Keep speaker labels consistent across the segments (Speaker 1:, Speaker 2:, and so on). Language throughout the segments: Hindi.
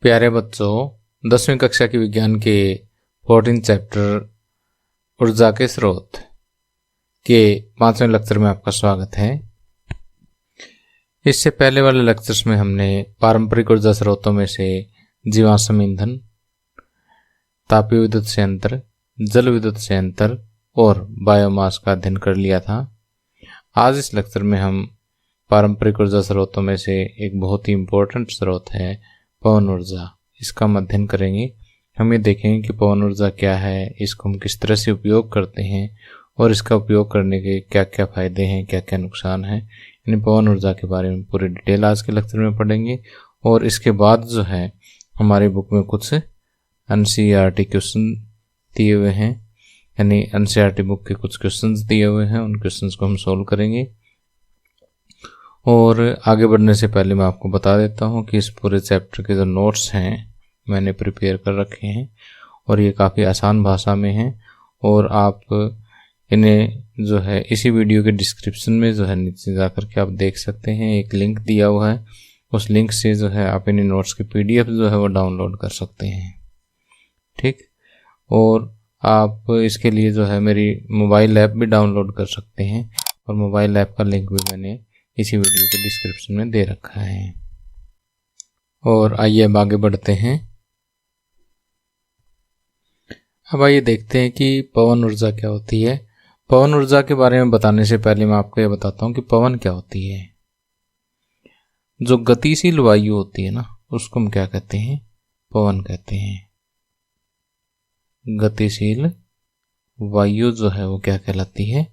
Speaker 1: प्यारे बच्चों, 10वीं कक्षा की विज्ञान के 14 चैप्टर ऊर्जा के स्रोत के 5वें लेक्चर में आपका स्वागत है। इससे पहले वाले लेक्चर्स में हमने पारंपरिक ऊर्जा स्रोतों में से जीवाश्म ईंधन, तापीय विद्युत संयंत्र, जल विद्युत संयंत्र और बायोमास का अध्ययन कर लिया था। आज इस लेक्चर में हम पारंपरिक ऊर्जा स्रोतों में से एक बहुत ही इम्पोर्टेंट स्रोत है पवन ऊर्जा, इसका हम अध्ययन करेंगे। हम ये देखेंगे कि पवन ऊर्जा क्या है, इसको हम किस तरह से उपयोग करते हैं और इसका उपयोग करने के क्या क्या फायदे हैं, क्या क्या नुकसान हैं। यानी पवन ऊर्जा के बारे में पूरी डिटेल आज के लेक्चर में पढ़ेंगे। और इसके बाद जो है हमारी बुक में कुछ एनसीईआरटी क्वेश्चन दिए हुए हैं, यानी एनसीईआरटी बुक के कुछ क्वेश्चंस दिए हुए हैं, उन क्वेश्चंस को हम सोल्व करेंगे। और आगे बढ़ने से पहले मैं आपको बता देता हूं कि इस पूरे चैप्टर के जो नोट्स हैं मैंने प्रिपेयर कर रखे हैं और ये काफ़ी आसान भाषा में हैं और आप इन्हें जो है इसी वीडियो के डिस्क्रिप्शन में जो है नीचे जाकर के आप देख सकते हैं। एक लिंक दिया हुआ है, उस लिंक से जो है आप इन नोट्स की PDF जो है वो डाउनलोड कर सकते हैं। ठीक, और आप इसके लिए जो है मेरी मोबाइल ऐप भी डाउनलोड कर सकते हैं और मोबाइल ऐप का लिंक भी मैंने इसी वीडियो के डिस्क्रिप्शन में दे रखा है। और आइए अब आगे बढ़ते हैं। अब आइए देखते हैं कि पवन ऊर्जा क्या होती है। पवन ऊर्जा के बारे में बताने से पहले मैं आपको यह बताता हूं कि पवन क्या होती है। जो गतिशील वायु होती है ना, उसको हम क्या कहते हैं? पवन कहते हैं। गतिशील वायु जो है वो क्या कहलाती है?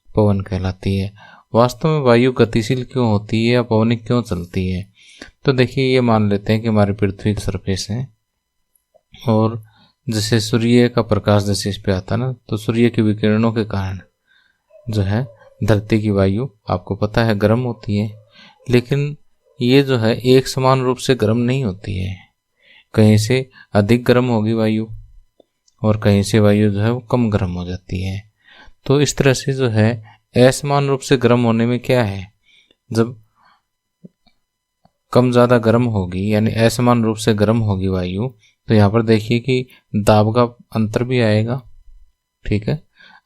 Speaker 1: पवन कहलाती है। वास्तव में वायु गतिशील क्यों होती है या पवनिक क्यों चलती है? तो देखिए, ये मान लेते हैं कि हमारी पृथ्वी की सरफेस है और जैसे सूर्य का प्रकाश जैसे इस पे आता है ना, तो सूर्य के विकिरणों के कारण जो है धरती की वायु आपको पता है गर्म होती है। लेकिन ये जो है एक समान रूप से गर्म नहीं होती है। कहीं से अधिक गर्म होगी वायु और कहीं से वायु जो है वो कम गर्म हो जाती है। तो इस तरह से जो है असमान रूप से गर्म होने में क्या है, जब कम ज़्यादा गर्म होगी यानी असमान रूप से गर्म होगी वायु, तो यहाँ पर देखिए कि दाब का अंतर भी आएगा। ठीक है,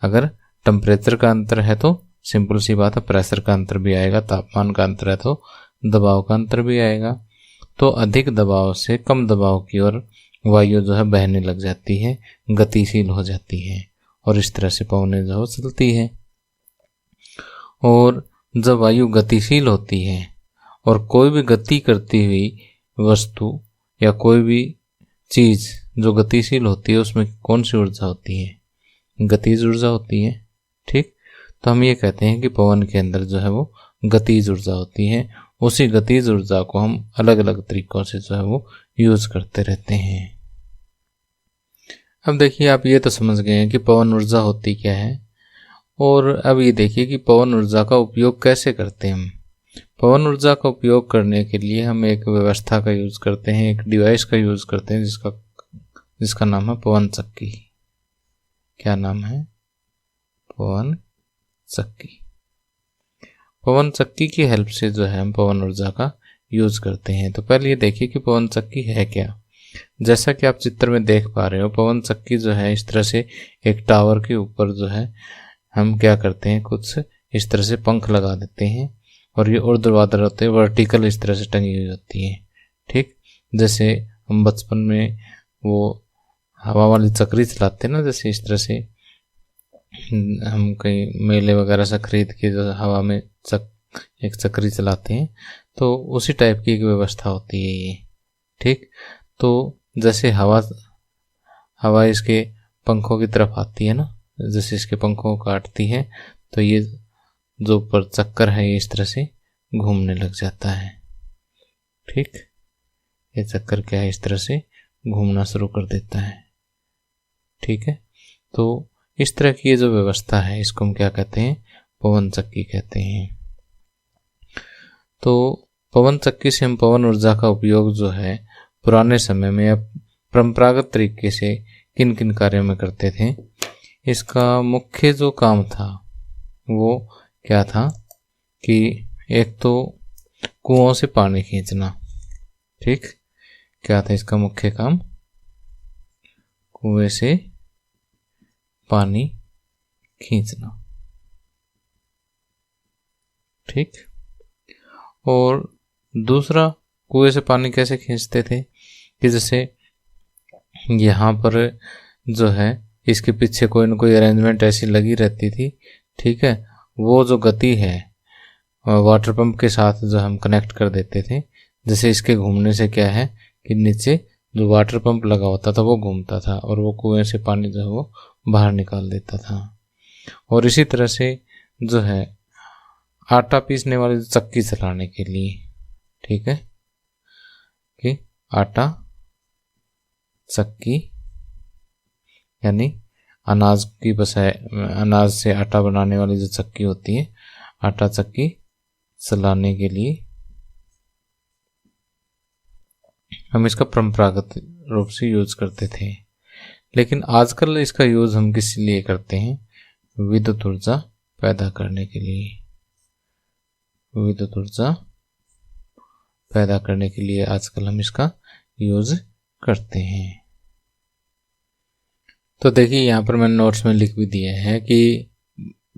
Speaker 1: अगर टेम्परेचर का अंतर है तो सिंपल सी बात है प्रेशर का अंतर भी आएगा, तापमान का अंतर है तो दबाव का अंतर भी आएगा। तो अधिक दबाव से कम दबाव की ओर वायु जो है बहने लग जाती है, गतिशील हो जाती है और इस तरह से पवनें जो चलती है। और जब वायु गतिशील होती है और कोई भी गति करती हुई वस्तु या कोई भी चीज़ जो गतिशील होती है उसमें कौन सी ऊर्जा होती है? गतिज ऊर्जा होती है। ठीक, तो हम ये कहते हैं कि पवन के अंदर जो है वो गतिज ऊर्जा होती है। उसी गतिज ऊर्जा को हम अलग अलग तरीकों से जो है वो यूज करते रहते हैं। अब देखिए, आप ये तो समझ गए हैं कि पवन ऊर्जा होती क्या है। और अब ये देखिए कि पवन ऊर्जा का उपयोग कैसे करते हैं हम। पवन ऊर्जा का उपयोग करने के लिए हम एक व्यवस्था का यूज करते हैं, एक डिवाइस का यूज करते हैं जिसका नाम है पवन चक्की। क्या नाम है? पवन चक्की। पवन चक्की की हेल्प से जो है हम पवन ऊर्जा का यूज करते हैं। तो पहले ये देखिए कि पवन चक्की है क्या। जैसा कि आप चित्र में देख पा रहे हो, पवन चक्की जो है इस तरह से एक टावर के ऊपर जो है हम क्या करते हैं, कुछ इस तरह से पंख लगा देते हैं और ये ऊर्ध्वाधर होते हैं, वर्टिकल इस तरह से टंगी हुई होती है। ठीक, जैसे हम बचपन में वो हवा वाली चक्री चलाते हैं ना, जैसे इस तरह से हम कहीं मेले वगैरह से खरीद के जो हवा में एक चक्री चलाते हैं, तो उसी टाइप की एक व्यवस्था होती है ये। ठीक, तो जैसे हवा इसके पंखों की तरफ आती है ना, जैसे इसके पंखों को काटती है, तो ये जो ऊपर चक्कर है ये इस तरह से घूमने लग जाता है। ठीक, ये चक्कर क्या है, इस तरह से घूमना शुरू कर देता है। ठीक है, तो इस तरह की ये जो व्यवस्था है इसको हम क्या कहते हैं? पवन चक्की कहते हैं। तो पवन चक्की से हम पवन ऊर्जा का उपयोग जो है पुराने समय में या परंपरागत तरीके से किन किन कार्यों में करते थे। इसका मुख्य जो काम था वो क्या था कि एक तो कुओं से पानी खींचना। ठीक, क्या था इसका मुख्य काम? कुएं से पानी खींचना। ठीक। और दूसरा, कुएं से पानी कैसे खींचते थे कि जैसे यहाँ पर जो है इसके पीछे कोई ना कोई अरेंजमेंट ऐसी लगी रहती थी। ठीक है, वो जो गति है वाटर पंप के साथ जो हम कनेक्ट कर देते थे, जैसे इसके घूमने से क्या है कि नीचे जो वाटर पंप लगा होता था वो घूमता था और वो कुएं से पानी जो है वो बाहर निकाल देता था। और इसी तरह से जो है आटा पीसने वाली चक्की चलाने के लिए, ठीक है, कि आटा चक्की यानी अनाज की बसाए, अनाज से आटा बनाने वाली जो चक्की होती है, आटा चक्की चलाने के लिए हम इसका परंपरागत रूप से यूज करते थे। लेकिन आजकल इसका यूज हम किस लिए करते हैं? विद्युत ऊर्जा पैदा करने के लिए। विद्युत ऊर्जा पैदा करने के लिए आजकल हम इसका यूज करते हैं। तो देखिए यहाँ पर मैंने नोट्स में लिख भी दिए हैं कि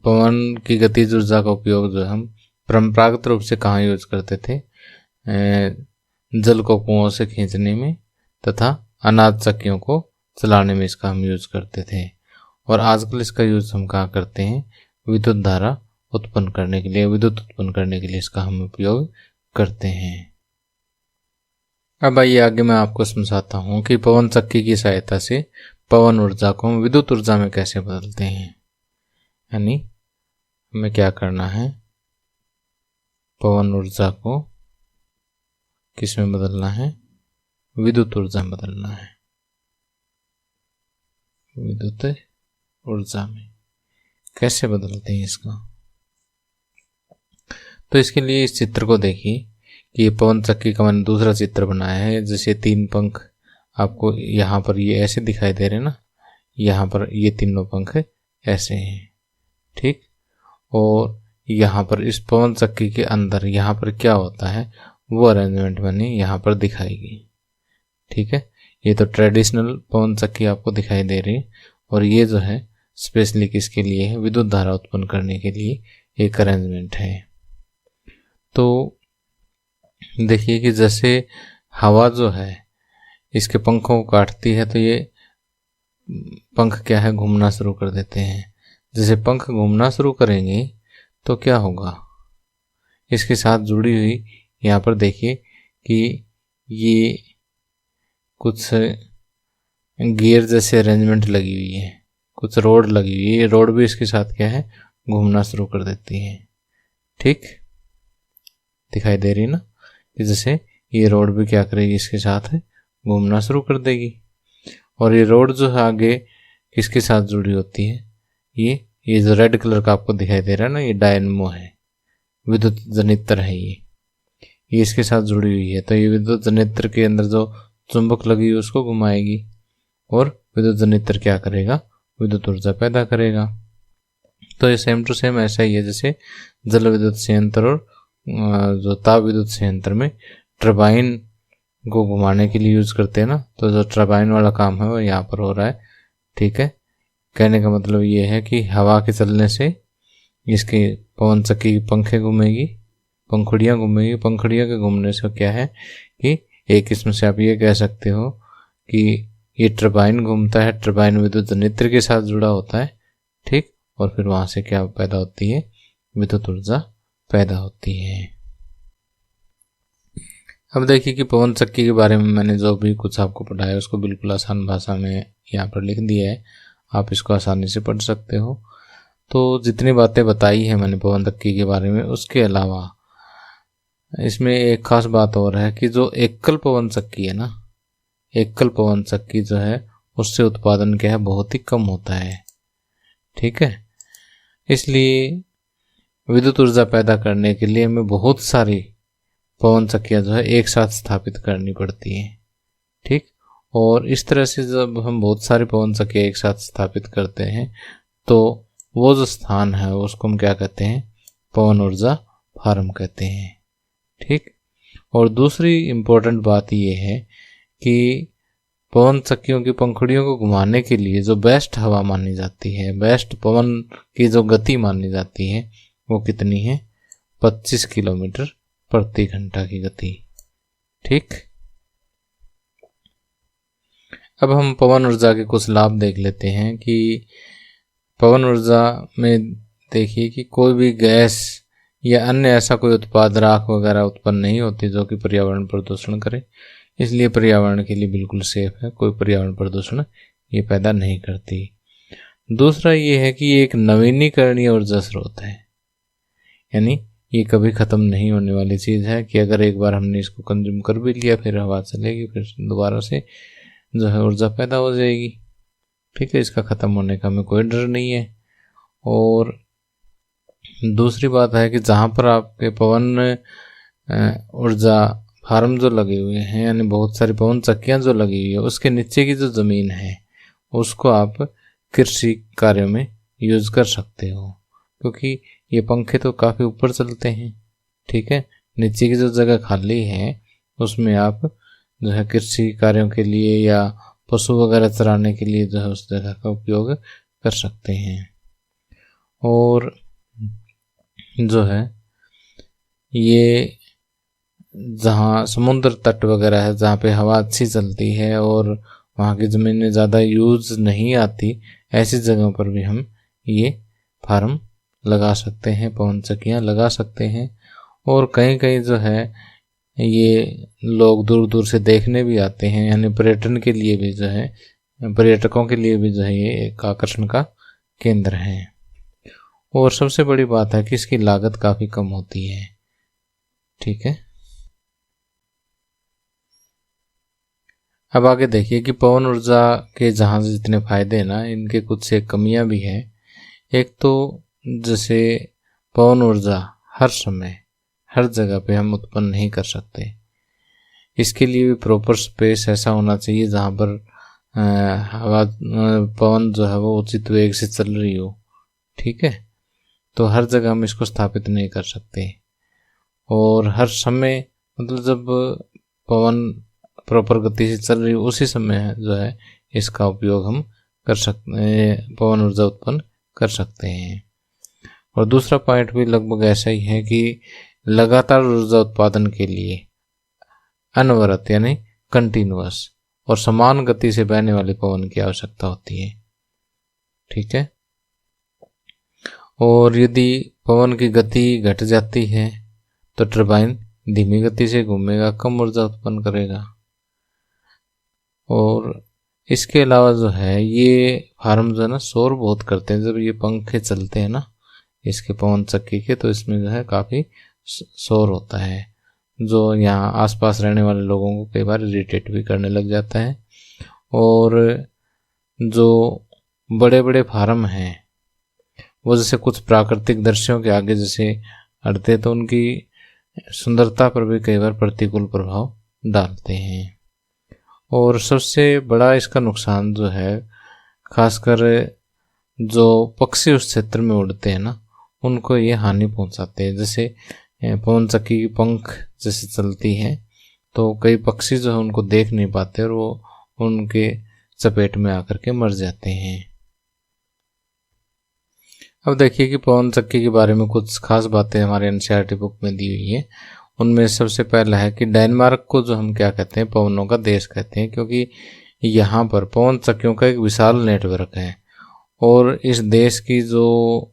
Speaker 1: पवन की गतिज ऊर्जा का उपयोग जो हम परंपरागत रूप से कहाँ यूज करते थे? जल को कुओं से खींचने में तथा अनाज चक्कियों को चलाने में इसका हम यूज करते थे। और आजकल इसका यूज हम कहाँ करते हैं? विद्युत धारा उत्पन्न करने के लिए, विद्युत उत्पन्न करने के लिए इसका हम उपयोग करते हैं। अब आइए आगे मैं आपको समझाता हूँ कि पवन चक्की की सहायता से पवन ऊर्जा को हम विद्युत ऊर्जा में कैसे बदलते हैं। यानी हमें क्या करना है? पवन ऊर्जा को किस में बदलना है? विद्युत ऊर्जा में बदलना है। विद्युत ऊर्जा में कैसे बदलते हैं इसका? तो इसके लिए इस चित्र को देखिए कि ये पवन चक्की का मैंने दूसरा चित्र बनाया है। जैसे 3 पंख आपको यहाँ पर ये ऐसे दिखाई दे रहे हैं ना, यहाँ पर ये तीनों पंख ऐसे हैं। ठीक। और यहाँ पर इस पवन चक्की के अंदर यहाँ पर क्या होता है वो अरेंजमेंट मैंने यहाँ पर दिखाई गई। ठीक है, ये तो ट्रेडिशनल पवन चक्की आपको दिखाई दे रही है और ये जो है स्पेशली किसके लिए है? विद्युत धारा उत्पन्न करने के लिए एक अरेंजमेंट है। तो देखिए कि जैसे हवा जो है इसके पंखों को काटती है तो ये पंख क्या है? घूमना शुरू कर देते हैं। जैसे पंख घूमना शुरू करेंगे तो क्या होगा? इसके साथ जुड़ी हुई यहाँ पर देखिए कि ये कुछ गियर जैसे अरेंजमेंट लगी हुई है, कुछ रोड लगी हुई है। ये रोड भी इसके साथ क्या है? घूमना शुरू कर देती है। ठीक, दिखाई दे रही है ना कि जैसे ये रोड भी क्या करेगी? इसके साथ घूमना शुरू कर देगी। और ये रोड जो है आगे किसके साथ जुड़ी होती है? ये जो रेड कलर का आपको दिखाई दे रहा है ना, ये डायनमो है, विद्युत जनित्र है। ये इसके साथ जुड़ी हुई है। तो ये विद्युत जनित्र के अंदर जो चुंबक लगी है उसको घुमाएगी और विद्युत जनित्र क्या करेगा? विद्युत ऊर्जा पैदा करेगा। तो ये सेम टू सेम ऐसा ही है जैसे जल विद्युत संयंत्र और जो ताप विद्युत संयंत्र में टरबाइन को घुमाने के लिए यूज करते हैं ना, तो जो टरबाइन वाला काम है वो यहाँ पर हो रहा है। ठीक है, कहने का मतलब ये है कि हवा के चलने से इसके पवन चक्की की पंखे घूमेगी, पंखुड़ियाँ घूमेगी। पंखुड़ियाँ के घूमने से क्या है कि एक किस्म से आप ये कह सकते हो कि ये टरबाइन घूमता है, टरबाइन विद्युत जनित्र के साथ जुड़ा होता है। ठीक, और फिर वहाँ से क्या पैदा होती है? विद्युत ऊर्जा पैदा होती है। अब देखिए कि पवन चक्की के बारे में मैंने जो भी कुछ आपको पढ़ाया उसको बिल्कुल आसान भाषा में यहाँ पर लिख दिया है, आप इसको आसानी से पढ़ सकते हो। तो जितनी बातें बताई है मैंने पवन चक्की के बारे में, उसके अलावा इसमें एक खास बात और है कि जो एकल पवन चक्की है ना, एकल पवन चक्की जो है उससे उत्पादन क्या है? बहुत ही कम होता है। ठीक है, इसलिए विद्युत ऊर्जा पैदा करने के लिए हमें बहुत सारी पवन चक्कियाँ जो है एक साथ स्थापित करनी पड़ती हैं। ठीक, और इस तरह से जब हम बहुत सारी पवन चक्कियाँ एक साथ स्थापित करते हैं तो वो जो स्थान है उसको हम क्या कहते हैं? पवन ऊर्जा फार्म कहते हैं। ठीक, और दूसरी इम्पोर्टेंट बात ये है कि पवन चक्कियों की पंखुड़ियों को घुमाने के लिए जो बेस्ट हवा मानी जाती है, बेस्ट पवन की जो गति मानी जाती है, वो कितनी है? 25 किलोमीटर प्रति घंटा की गति। ठीक, अब हम पवन ऊर्जा के कुछ लाभ देख लेते हैं कि पवन ऊर्जा में देखिए कि कोई भी गैस या अन्य ऐसा कोई उत्पाद, राख वगैरह उत्पन्न नहीं होती जो कि पर्यावरण प्रदूषण करे, इसलिए पर्यावरण के लिए बिल्कुल सेफ है, कोई पर्यावरण प्रदूषण ये पैदा नहीं करती। दूसरा ये है कि ये एक नवीनीकरणीय ऊर्जा स्रोत है, यानी ये कभी ख़त्म नहीं होने वाली चीज़ है कि अगर एक बार हमने इसको कंज्यूम कर भी लिया फिर हवा चलेगी, फिर दोबारा से जो है ऊर्जा पैदा हो जाएगी। ठीक है, इसका ख़त्म होने का हमें कोई डर नहीं है। और दूसरी बात है कि जहाँ पर आपके पवन ऊर्जा फार्म जो लगे हुए हैं, यानी बहुत सारी पवन चक्कियाँ जो लगी हुई है, उसके नीचे की जो ज़मीन है उसको आप कृषि कार्यों में यूज़ कर सकते हो, क्योंकि ये पंखे तो काफ़ी ऊपर चलते हैं। ठीक है, नीचे की जो जगह खाली है उसमें आप जो है कृषि कार्यों के लिए या पशु वगैरह चराने के लिए जो है उस जगह का उपयोग कर सकते हैं। और जो है ये जहाँ समुद्र तट वगैरह है, जहाँ पे हवा अच्छी चलती है और वहाँ की ज़मीनें ज़्यादा यूज़ नहीं आती, ऐसी जगहों पर भी हम ये फार्म लगा सकते हैं, पवन चक्कियाँ लगा सकते हैं। और कहीं कहीं जो है ये लोग दूर दूर से देखने भी आते हैं, यानी पर्यटन के लिए भी जो है, पर्यटकों के लिए भी जो है ये एक आकर्षण का केंद्र है। और सबसे बड़ी बात है कि इसकी लागत काफ़ी कम होती है। ठीक है, अब आगे देखिए कि पवन ऊर्जा के जहाँ जितने फायदे हैं ना, इनके कुछ से कमियां भी हैं। एक तो जैसे पवन ऊर्जा हर समय हर जगह पे हम उत्पन्न नहीं कर सकते, इसके लिए भी प्रॉपर स्पेस ऐसा होना चाहिए जहाँ पर हवा पवन जो है वो उचित वेग से चल रही हो। ठीक है, तो हर जगह हम इसको स्थापित नहीं कर सकते। और हर समय मतलब जब पवन प्रॉपर गति से चल रही उसी समय जो है इसका उपयोग हम कर सकते, पवन ऊर्जा उत्पन्न कर सकते हैं। और दूसरा पॉइंट भी लगभग ऐसा ही है कि लगातार ऊर्जा उत्पादन के लिए अनवरत यानी कंटिन्यूअस और समान गति से बहने वाले पवन की आवश्यकता होती है। ठीक है, और यदि पवन की गति घट जाती है तो टरबाइन धीमी गति से घूमेगा, कम ऊर्जा उत्पन्न करेगा। और इसके अलावा जो है ये फार्म जो है ना शोर बहुत करते हैं, जब ये पंखे चलते हैं ना इसके पवन चक्की के, तो इसमें जो है काफ़ी शोर होता है, जो यहाँ आसपास रहने वाले लोगों को कई बार इरिटेट भी करने लग जाता है। और जो बड़े बड़े फार्म हैं वो जैसे कुछ प्राकृतिक दृश्यों के आगे जैसे अड़ते, तो उनकी सुंदरता पर भी कई बार प्रतिकूल प्रभाव डालते हैं। और सबसे बड़ा इसका नुकसान जो है, खासकर जो पक्षी उस क्षेत्र में उड़ते हैं ना, उनको ये हानि पहुंचाते हैं। जैसे पवन चक्की की पंख जैसे चलती है तो कई पक्षी जो है उनको देख नहीं पाते और वो उनके चपेट में आकर के मर जाते हैं। अब देखिए कि पवन चक्की के बारे में कुछ खास बातें हमारे एनसीईआरटी बुक में दी हुई है। उनमें सबसे पहला है कि डेनमार्क को जो हम क्या कहते हैं, पवनों का देश कहते हैं, क्योंकि यहाँ पर पवन चक्कियों का एक विशाल नेटवर्क है और इस देश की जो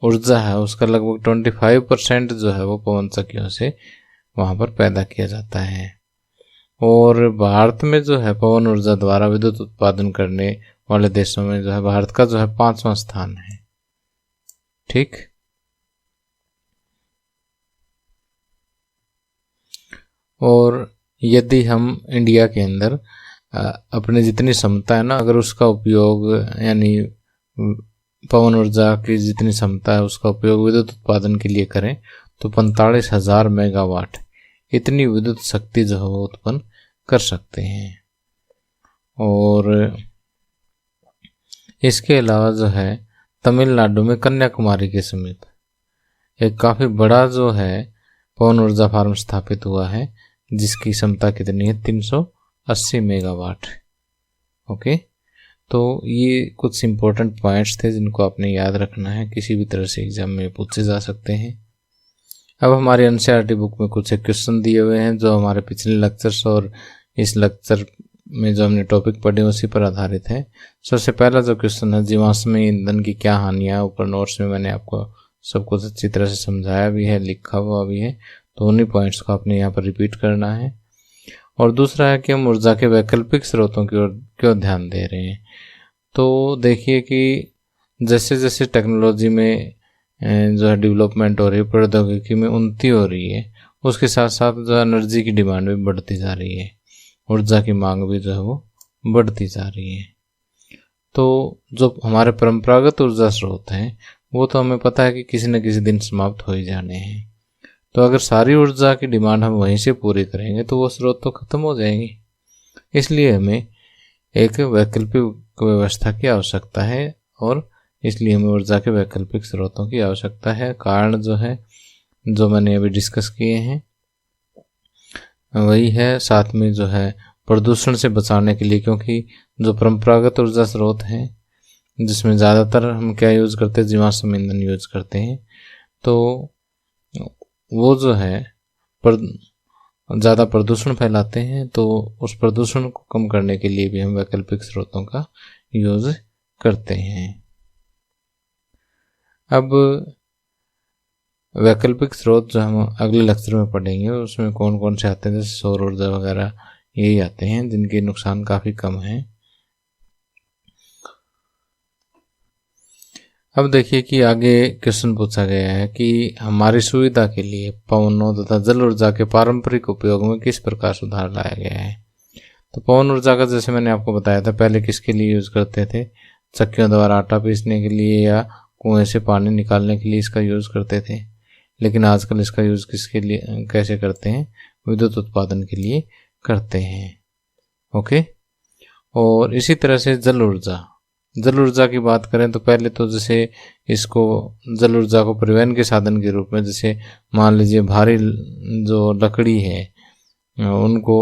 Speaker 1: ऊर्जा है उसका लगभग 25% जो है वो पवन चक्कियों से वहाँ पर पैदा किया जाता है। और भारत में जो है पवन ऊर्जा द्वारा विद्युत उत्पादन करने वाले देशों में जो है भारत का जो है 5वां स्थान है। ठीक, और यदि हम इंडिया के अंदर अपने जितनी क्षमता है ना, अगर उसका उपयोग यानी पवन ऊर्जा की जितनी क्षमता है उसका उपयोग विद्युत उत्पादन के लिए करें तो 45,000 मेगावाट इतनी विद्युत शक्ति जो है वो उत्पन्न कर सकते हैं। और इसके अलावा जो है तमिलनाडु में कन्याकुमारी के समीप एक काफ़ी बड़ा जो है पवन ऊर्जा फार्म स्थापित हुआ है, जिसकी क्षमता कितनी है 300 80 मेगावाट। ओके, तो ये कुछ इम्पोर्टेंट पॉइंट्स थे जिनको आपने याद रखना है, किसी भी तरह से एग्जाम में पूछे जा सकते हैं। अब हमारी एनसीईआरटी बुक में कुछ एक क्वेश्चन दिए हुए हैं जो हमारे पिछले लेक्चर्स और इस लेक्चर में जो हमने टॉपिक पढ़े उसी पर आधारित है। सबसे पहला जो क्वेश्चन है, जीवाश्म ईंधन की क्या हानियां। ऊपर नोट्स में मैंने आपको सब कुछ अच्छी तरह से समझाया भी है, लिखा हुआ भी है, तो उन्हीं पॉइंट्स को आपने यहाँ पर रिपीट करना है। और दूसरा है कि हम ऊर्जा के वैकल्पिक स्रोतों की ओर क्यों ध्यान दे रहे हैं। तो देखिए कि जैसे जैसे टेक्नोलॉजी में जो है डेवलपमेंट हो रही है, प्रौद्योगिकी में उन्नति हो रही है, उसके साथ साथ जो एनर्जी की डिमांड भी बढ़ती जा रही है, ऊर्जा की मांग भी जो है वो बढ़ती जा रही है। तो जो हमारे परंपरागत ऊर्जा स्रोत हैं वो तो हमें पता है कि किसी न किसी दिन समाप्त हो ही जाने हैं। तो अगर सारी ऊर्जा की डिमांड हम वहीं से पूरी करेंगे तो वो स्रोत तो खत्म हो जाएंगे। इसलिए हमें एक वैकल्पिक व्यवस्था की आवश्यकता है और इसलिए हमें ऊर्जा के वैकल्पिक स्रोतों की आवश्यकता है। कारण जो है जो मैंने अभी डिस्कस किए हैं वही है, साथ में जो है प्रदूषण से बचाने के लिए, क्योंकि जो परंपरागत ऊर्जा स्रोत हैं जिसमें ज़्यादातर हम क्या यूज़ करते हैं, जीवाश्म ईंधन यूज करते हैं, तो वो जो है ज़्यादा प्रदूषण फैलाते हैं। तो उस प्रदूषण को कम करने के लिए भी हम वैकल्पिक स्रोतों का यूज करते हैं। अब वैकल्पिक स्रोत जो हम अगले लेक्चर में पढ़ेंगे उसमें कौन कौन से आते हैं, जैसे सौर ऊर्जा वगैरह, यही आते हैं जिनके नुकसान काफ़ी कम हैं। अब देखिए कि आगे क्वेश्चन पूछा गया है कि हमारी सुविधा के लिए पवन तथा जल ऊर्जा के पारंपरिक उपयोग में किस प्रकार सुधार लाया गया है। तो पवन ऊर्जा का जैसे मैंने आपको बताया था, पहले किसके लिए यूज़ करते थे, चक्कियों द्वारा आटा पीसने के लिए या कुएं से पानी निकालने के लिए इसका यूज़ करते थे। लेकिन आजकल इसका यूज़ किसके लिए कैसे करते हैं, विद्युत उत्पादन के लिए करते हैं। ओके, और इसी तरह से जल ऊर्जा की बात करें तो पहले तो जैसे इसको जल ऊर्जा को परिवहन के साधन के रूप में, जैसे मान लीजिए भारी जो लकड़ी है उनको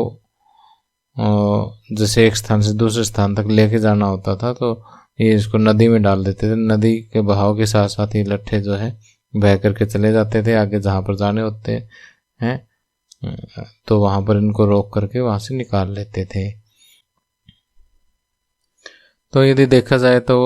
Speaker 1: जैसे एक स्थान से दूसरे स्थान तक लेके जाना होता था तो ये इसको नदी में डाल देते थे। नदी के बहाव के साथ साथ ये लट्ठे जो है बह करके चले जाते थे आगे जहाँ पर जाने होते हैं, तो वहाँ पर इनको रोक करके वहाँ से निकाल लेते थे। तो यदि देखा जाए तो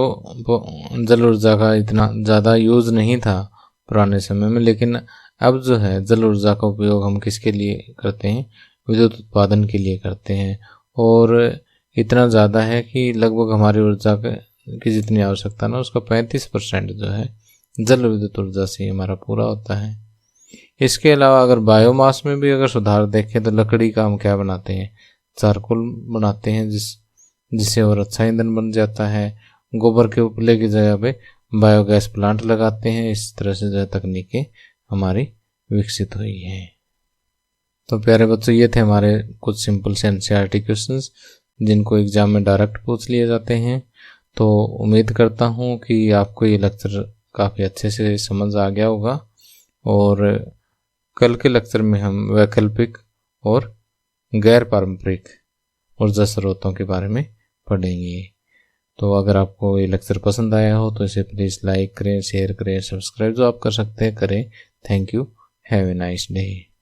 Speaker 1: जल ऊर्जा का इतना ज़्यादा यूज़ नहीं था पुराने समय में, लेकिन अब जो है जल ऊर्जा का उपयोग हम किसके लिए करते हैं, विद्युत उत्पादन के लिए करते हैं। और इतना ज़्यादा है कि लगभग हमारी ऊर्जा की जितनी आवश्यकता ना उसका 35% जो है जल विद्युत ऊर्जा से हमारा पूरा होता है। इसके अलावा अगर बायोमास में भी अगर सुधार देखें तो लकड़ी का हम क्या बनाते हैं, चारकोल बनाते हैं जिससे और अच्छा ईंधन बन जाता है। गोबर के उपले की जगह पे बायोगैस प्लांट लगाते हैं। इस तरह से जो तकनीकें हमारी विकसित हुई हैं। तो प्यारे बच्चों, ये थे हमारे कुछ सिंपल से एनसीईआरटी क्वेश्चंस जिनको एग्जाम में डायरेक्ट पूछ लिए जाते हैं। तो उम्मीद करता हूँ कि आपको ये लेक्चर काफ़ी अच्छे से समझ आ गया होगा और कल के लेक्चर में हम वैकल्पिक और गैर पारंपरिक ऊर्जा स्रोतों के बारे में पढ़ेंगे। तो अगर आपको ये लेक्चर पसंद आया हो तो इसे प्लीज़ लाइक करें, शेयर करें, सब्सक्राइब जो आप कर सकते हैं करें। Thank you, have a nice day.